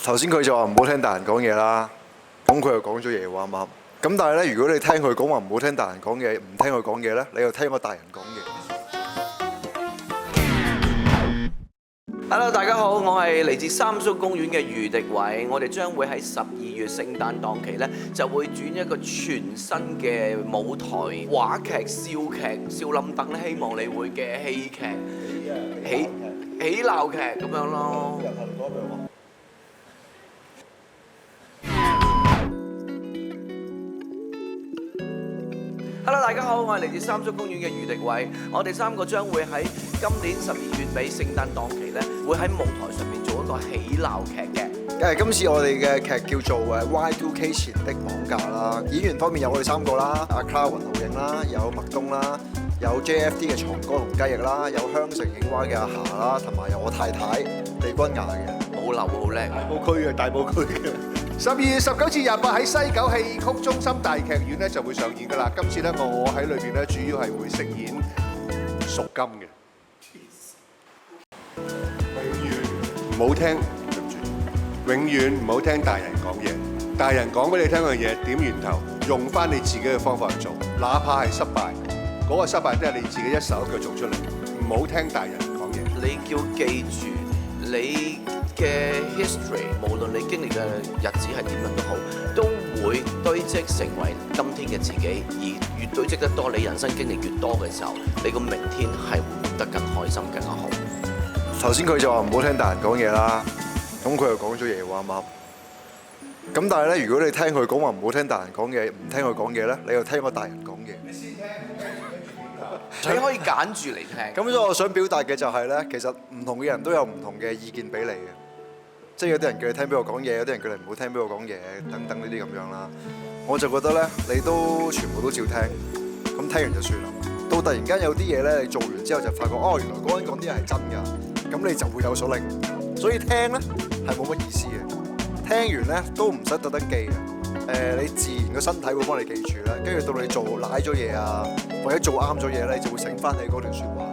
頭先佢就話唔好聽大人講嘢啦，咁佢又講咗嘢喎，啱啱？咁但係咧，如果你聽佢講話唔好聽大人講嘢，唔聽佢講嘢咧，你又聽個大人講嘢。Hello， 大家好，我係嚟自三叔公園嘅余迪偉，我哋將會喺12月聖誕檔期咧，就會轉一個全新嘅舞台話劇、笑劇、笑冧凳咧，希望你會嘅戲劇、喜鬧劇咁樣咯。Hello， 大家好，我係嚟自三叔公園嘅余迪偉，我哋三個將會喺今年12月尾聖誕檔期咧，會喺舞台上面做一個喜鬧劇嘅。今次我哋嘅劇叫做Y2K 前的綁架啦，演員方面有我哋三個啦，阿 Clara 雲浩影啦，有麥東啦，有 JFD 嘅藏哥同雞翼啦，有香城影畫嘅阿霞啦，同埋有我太太李君雅嘅。舞流好叻，大埔區嘅大埔區嘅。12月19至28喺西九戲曲中心大劇院咧就會上演㗎啦。今次咧我喺裏邊咧主要係會飾演贖金嘅。永遠唔好聽，對唔住，永遠唔好聽大人講嘢。大人講俾你聽嘅嘢，點源頭，用翻你自己嘅方法去做，哪怕係失敗，嗰個失敗都係你自己一手一腳做出嚟。唔好聽大人講嘢。你要記住你嘅 history， 無論你經歷嘅日子係點樣都好，都會堆積成為今天嘅自己。而越堆積得多，你人生經歷越多嘅時候，你個明天係會活得更開心、更加好。頭先佢就話唔好聽大人講嘢啦，咁佢又講咗嘢喎，啱啱？咁但係咧，如果你聽佢講話唔好聽大人講嘢，唔聽佢講嘢咧，你又聽個大人講嘢。你可以揀住嚟聽。咁所以我想表達嘅就係咧，其實唔同嘅人都有唔同嘅意見俾你嘅，即係有啲人叫你聽俾我講嘢，有啲人叫你唔好聽俾我講嘢，等等呢啲咁樣啦。我就覺得咧，你都全部都照聽，咁聽完就算啦。到突然間有啲嘢咧，你做完之後就發覺，哦，原來嗰個人講啲嘢係真㗎，咁你就會有所領悟。所以聽咧係冇乜意思嘅，聽完咧都唔使特登記嘅。你自然個身體會幫你記住啦，跟住到你做賴咗嘢啊，或者做啱咗嘢咧，你就會醒翻起嗰條説話。